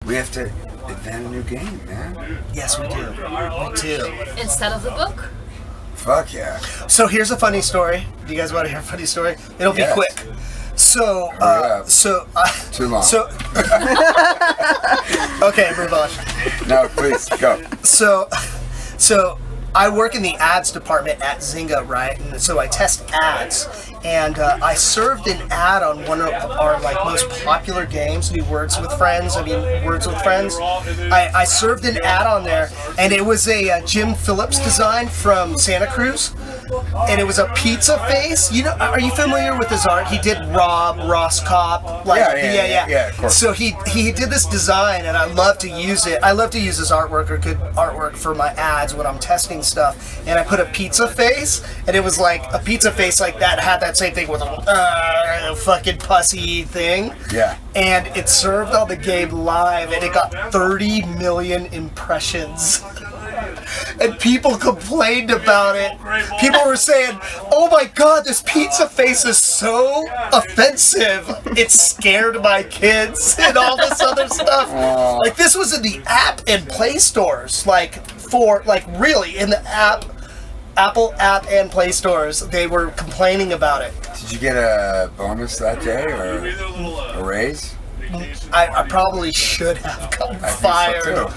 We have to invent a new game, man. Yes, we do. We do. Instead of the book? Fuck yeah. So here's a funny story. Do you guys want to hear a funny story? It'll be Yes. quick. So, Too long. So, okay, move on. No, please, go. So I work in the ads department at Zynga, right? And so I test ads, and I served an ad on one of our most popular games, New Words with Friends. Words with Friends. I served an ad on there, and it was a Jim Phillips design from Santa Cruz, and it was a pizza face. You know, are you familiar with his art? He did Rob, Ross Cop, yeah, of course. So he did this design, and I love to use it. I love to use his artwork or good artwork for my ads when I'm testing stuff. And I put a pizza face, and it was like a pizza face like that had that same thing with a fucking pussy thing. Yeah. And it served on the game live, and it got 30 million impressions. And people complained about it. People were saying, "Oh my god, this pizza face is so offensive. It scared my kids," and all this other stuff. Like, this was in the app and Play stores. Really, in the Apple app and Play stores, they were complaining about it. Did you get a bonus that day or a raise? I probably should have gotten fired. So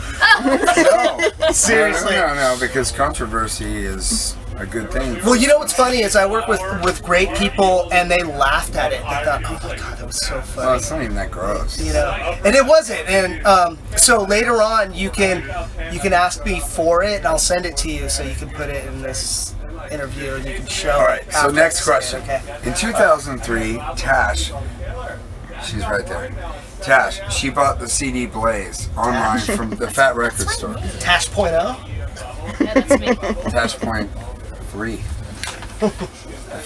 no. Seriously. No, because controversy is a good thing. Well, you know what's funny is I work with great people, and they laughed at it. They thought, "Oh my god, that was so funny." Well, it's not even that gross. You know, and it wasn't. And so later on, you can ask me for it, and I'll send it to you, so you can put it in this interview, and you can show. All right. it So after next I say it, question. Okay. In 2003, Tash, she's right there. Tash, she bought the CD Blaze online from the Fat Record Store. Tash.0. Yeah, that's me. Tash Point 3. The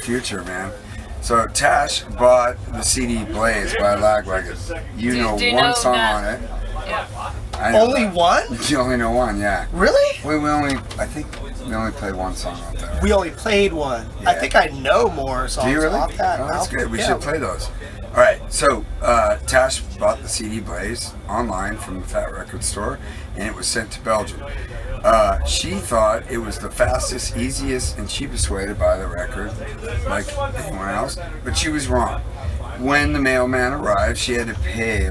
future, man. So Tash bought the CD Blaze by Lagwagon. You Do know you one know song that- on it. Yeah. I know Only that. one? You only know one, yeah. Really? I think we only played one song out there. We only played one. I Yeah. think I know more songs Do you really? off that. Oh, that's album. good. We Yeah. should play those. All right. So Tash bought the CD Blaze online from the Fat Record Store, and it was sent to Belgium. She thought it was the fastest, easiest, and cheapest way to buy the record, like anyone else, but she was wrong. When the mailman arrived, she had to pay,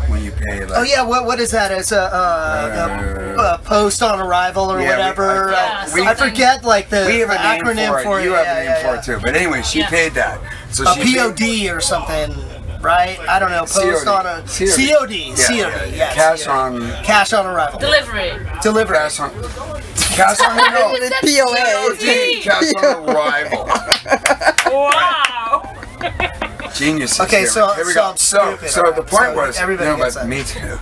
when you pay, Oh yeah, what is that? It's a post on arrival or Yeah, whatever. I I forget the we have a name acronym for it. You Yeah, have a name for yeah. it too. But anyway, she Yeah. paid that. So A she paid- POD or something, right? I don't know. Post COD. on a COD. Yeah, Cash COD. on. Cash on arrival. Delivery. Delivery. Cash on. Cash on. No. That's POA. COD. Cash on arrival. Wow. Geniuses. Okay, here. so- Here we so go. I'm stupid, So alright. the point So was, everybody gets that. me too.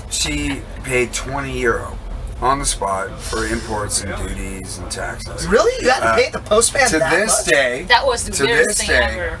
She paid €20 on the spot for imports and duties and taxes. Really? You had to pay the postman To that this much? day, That was the To weirdest this thing day. ever.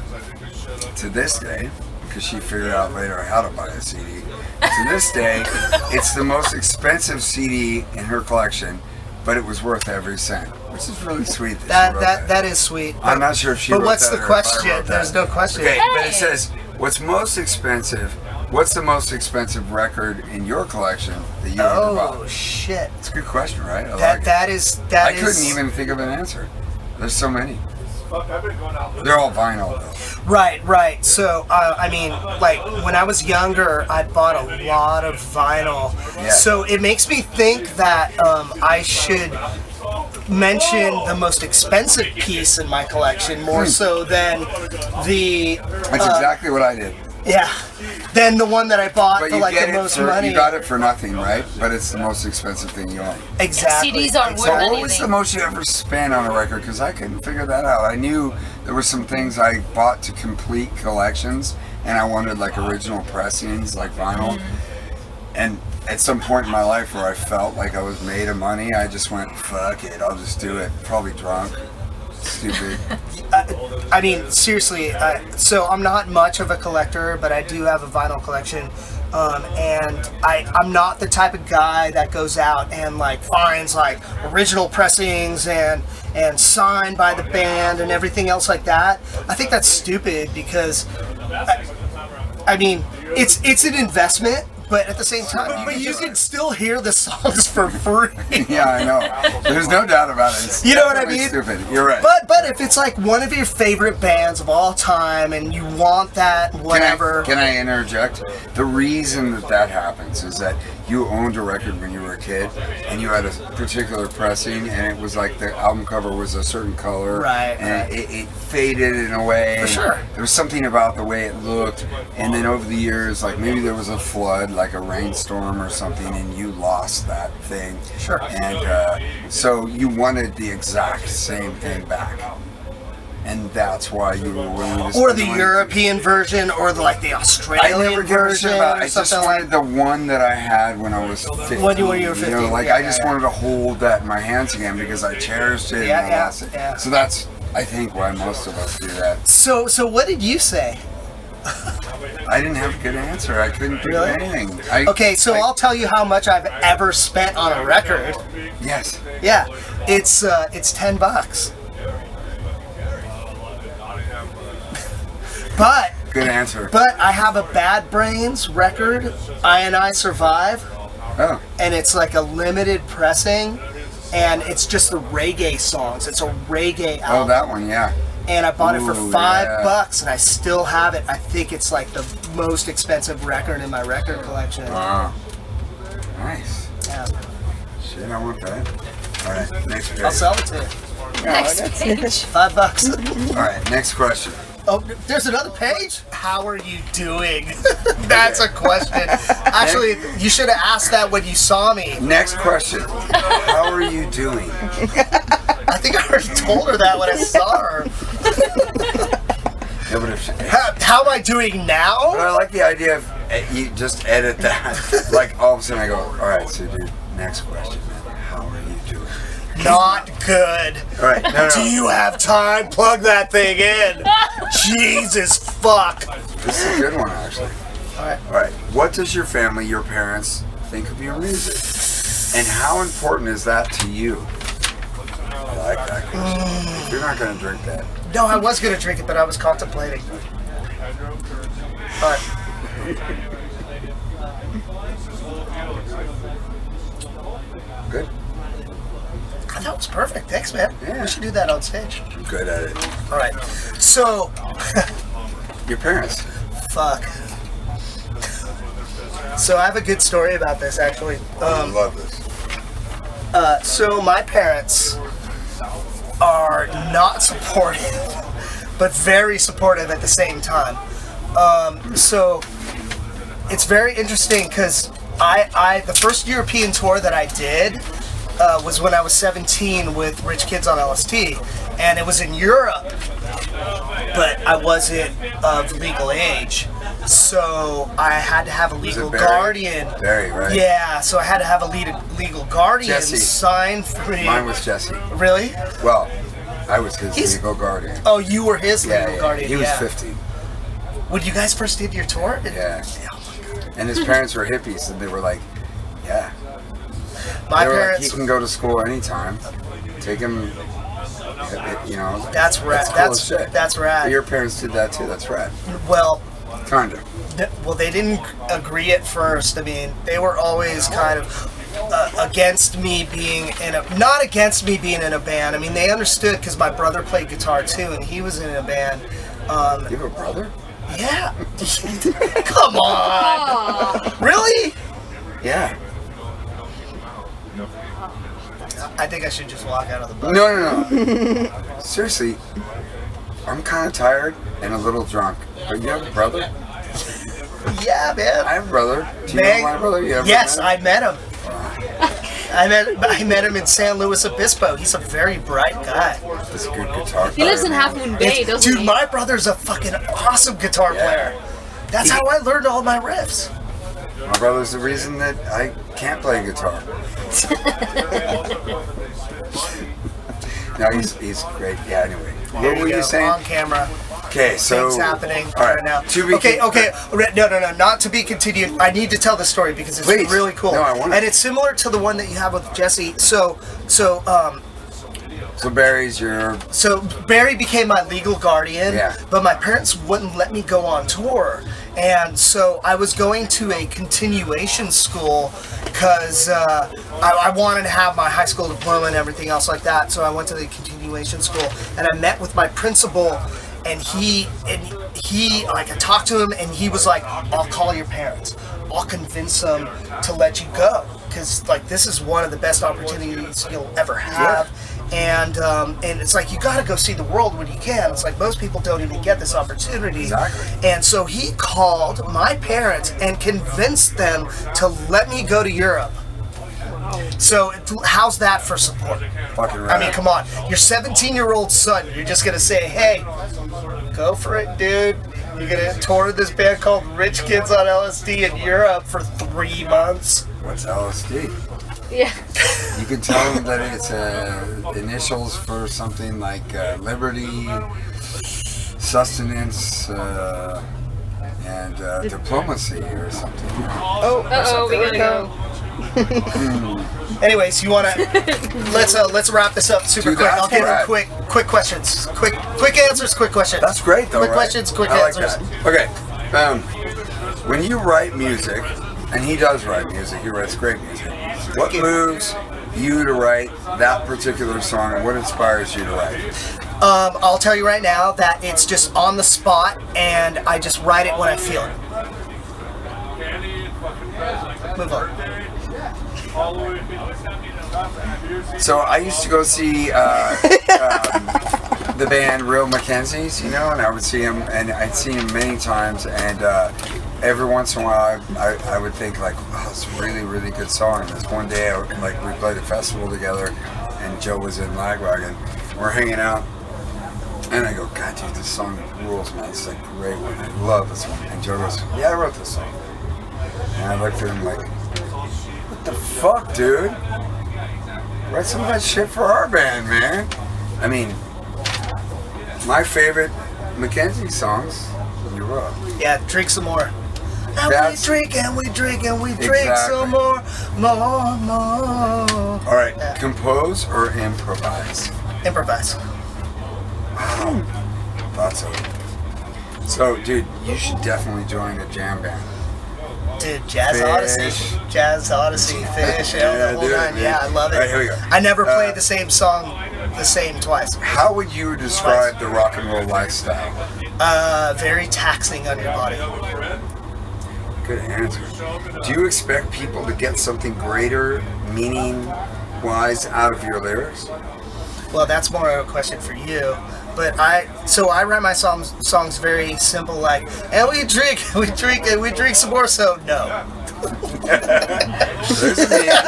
to this day, because she figured out later how to buy a CD. To this day, it's the most expensive CD in her collection, but it was worth every cent, which is really sweet. That she wrote That is sweet. I'm not sure if she But wrote what's that the or if I question? wrote that. There's no question. Okay, but Hey! it says, what's most expensive? What's the most expensive record in your collection that you ever Oh bought? shit. It's a good question, right? I like it. That is. I couldn't even think of an answer. There's so many. They're all vinyl though. Right. So, when I was younger, I bought a lot of vinyl. Yeah. So it makes me think that I should mention the most expensive piece in my collection more so than the That's exactly what I did. than the one that I bought But for you like get the it most for money. you got it for nothing, right? But it's the most expensive thing you own. Exactly. CDs aren't So worth what was the anything. most you ever spent on a record? Because I couldn't figure that out. I knew there were some things I bought to complete collections, and I wanted like original pressings, like vinyl. And at some point in my life where I felt like I was made of money, I just went, fuck it, I'll just do it. Probably drunk. Stupid. Seriously, so I'm not much of a collector, but I do have a vinyl collection. And I'm not the type of guy that goes out and finds original pressings and signed by the band and everything else like that. I think that's stupid because it's an investment, but at the same time, but you can still hear the songs for free. Yeah, I know. There's no doubt about it. It's You know what I definitely mean? Stupid. You're right. But if it's like one of your favorite bands of all time and you want that whatever, Can I interject? The reason that happens is that you owned a record when you were a kid, and you had a particular pressing, and it was like the album cover was a certain color, Right, and it faded in a way. For sure. There was something about the way it looked, and then over the years, like maybe there was a flood, like a rainstorm or something, and you lost that thing. Sure. And so you wanted the exact same thing back. And that's why you were willing to or spend the money. European version, or the I Australian never gave a shit version, about it. or I just something wanted like. the one that I had when I was 15. When you were You 15, know, like yeah, I just yeah. wanted to hold that in my hands again because I cherished it. Yeah, and I yeah, lost it. yeah. So that's, I think, why most of us do that. So what did you say? I didn't have a good answer. I couldn't do Really? anything. Okay, so I'll tell you how much I've ever spent on a record. Yes. Yeah, it's $10. But Good answer. I have a Bad Brains record, I Survive, Oh. and it's like a limited pressing, and it's just the reggae songs. It's a reggae album. Oh, that one, yeah. And I bought it for Ooh, $5, yeah. and I still have it. I think it's like the most expensive record in my record collection. Wow. Nice. Yeah. Shit, I want that. All right, next page. I'll sell it to you. Next page. $5. All right, next question. Oh, there's another page? How are you doing? That's a question. Actually, you should have asked that when you saw me. Next question. How are you doing? I think I already told her that when I saw her. Yeah, but if How am I doing now? But I like the idea of you just edit that. Like all of a sudden I go, all right, so dude, next question, man. How are you doing? Not good. All right, no. Do you have time? Plug that thing in. Jesus fuck. This is a good one, actually. Alright. All right. What does your family, your parents, think of your music? And how important is that to you? I like that question. You're not going to drink that. No, I was gonna drink it, but I was contemplating. Alright. Good? That was perfect. Thanks, man. Yeah. We should do that on stage. I'm good at it. Alright. So, Your parents. fuck. So I have a good story about this, actually. I love this. So my parents are not supportive, but very supportive at the same time. So it's very interesting because I the first European tour that I did was when I was 17 with Rich Kids on LST, and it was in Europe, but I wasn't of legal age. So I had to have a legal Barry? guardian. Barry, right? Yeah, so I had to have a legal guardian Jesse. sign for me. Mine was Jesse. Really? Well, I was his He's- legal guardian. Oh, you were his legal Yeah, guardian. he was yeah. 15. When you guys first did your tour? Yeah. Oh my God. And his parents were hippies, and they were like, yeah. My They were like, parents. he can go to school anytime. Take him, you know. That's rad. Cool That's as shit. that's rad. Your parents did that too. That's rad. Well, Kind of. well, they didn't agree at first. I mean, they were always kind of against me being in a, not against me being in a band. I mean, they understood because my brother played guitar too, and he was in a band. You have a brother? Yeah. Come on. Really? Yeah. I think I should just walk out of the bus. No. Seriously, I'm kind of tired and a little drunk. But you have a brother? Yeah, man. I have a brother. Do you Man, know my brother? You ever yes, met him? I met him. I met him in San Luis Obispo. He's a very bright guy. He's a good guitar player. He lives in man. Half Moon Bay, doesn't Dude, he? my brother's a fucking awesome guitar Yeah. player. That's how I learned all my riffs. My brother's the reason that I can't play guitar. No, he's great. Yeah, anyway. What Here were you you go, saying? on camera. Okay, so... Things happening all right now. To be Okay. No, not to be continued. I need to tell the story because it's Please. really cool. No, I want it. And it's similar to the one that you have with Jesse. So Barry's your... Barry became my legal guardian, Yeah. but my parents wouldn't let me go on tour. And so I was going to a continuation school because I wanted to have my high school diploma and everything else like that. So I went to the continuation school and I met with my principal, and he like, I talked to him and he was like, I'll call your parents. I'll convince them to let you go, because like this is one of the best opportunities you'll ever have. And it's like, you got to go see the world when you can. It's like most people don't even get this opportunity. Exactly. And so he called my parents and convinced them to let me go to Europe. So how's that for support? Fucking right. I mean, come on. Your 17-year-old son, you're just going to say, hey, go for it, dude. You're going to tour this band called Rich Kids on LSD in Europe for 3 months. What's LSD? Yeah. You can tell them that it's initials for something like liberty, sustenance, and diplomacy or something. Uh-oh, we gotta go. Anyways, you want to let's wrap this up super Dude, quick. that's I'll give rad. them quick questions. Quick answers, quick questions. That's great, though. Quick right? questions, quick I like answers. that. Okay. When you write music, and he does write music, he writes great music. What moves you to write that particular song, and what inspires you to write? I'll tell you right now that it's just on the spot, and I just write it when I feel it. Move on. So I used to go see the band Real Mackenzies, you know, and I would see him, and I'd see him many times, and every once in a while I would think like, wow, it's a really, really good song. And this one day, we played a festival together, and Joe was in Lagwagon. We're hanging out, and I go, God, dude, this song rules, man. It's like a great one. I love this one. And Joe goes, yeah, I wrote this song. And I looked at him like, what the fuck, dude? Write some of that shit for our band, man. I mean, my favorite Mackenzie songs you wrote. Yeah, drink some more. And That's- we drink and we drink and we drink Exactly. some more. All right, Yeah. compose or improvise? Improvise. Thought so. So, dude, you should definitely join a jam band. Dude, Jazz Fish. Odyssey. Jazz Odyssey, Fish, Yeah, the whole dude, nine. man. Yeah, I love it. All right, here we go. I never played the same song the same twice. How would you describe the rock and roll lifestyle? Very taxing on your body. Good answer. Do you expect people to get something greater, meaning-wise, out of your lyrics? Well, that's more of a question for you. But I write my songs very simple, like, and we drink, and we drink some more. So no. There's a man.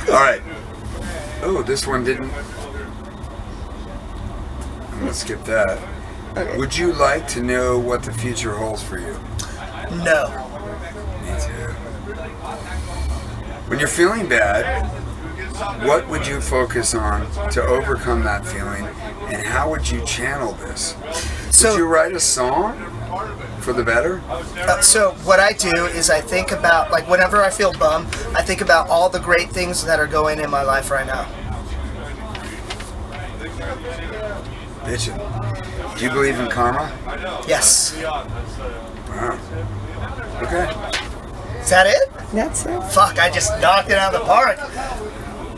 All right. Oh, this one didn't. I'm gonna skip that. Okay. Would you like to know what the future holds for you? No. Me too. When you're feeling bad, what would you focus on to overcome that feeling, and how would you channel this? Would you write a song for the better? So what I do is I think about, like, whenever I feel bummed, I think about all the great things that are going in my life right now. Bitchin'. Do you believe in karma? Yes. Wow. Okay. Is that it? That's it. Fuck, I just knocked it out of the park.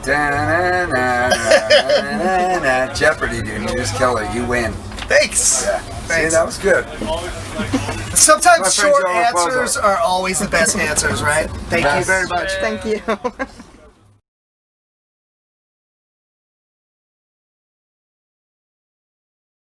Da-na-na-na-na-na. Jeopardy, dude. You just kill it. You win. Thanks. Yeah. See, Thanks. that was good. Sometimes My friend short Joe Raposo. answers are always the best answers, right? Thank you Best. very much. Thank you.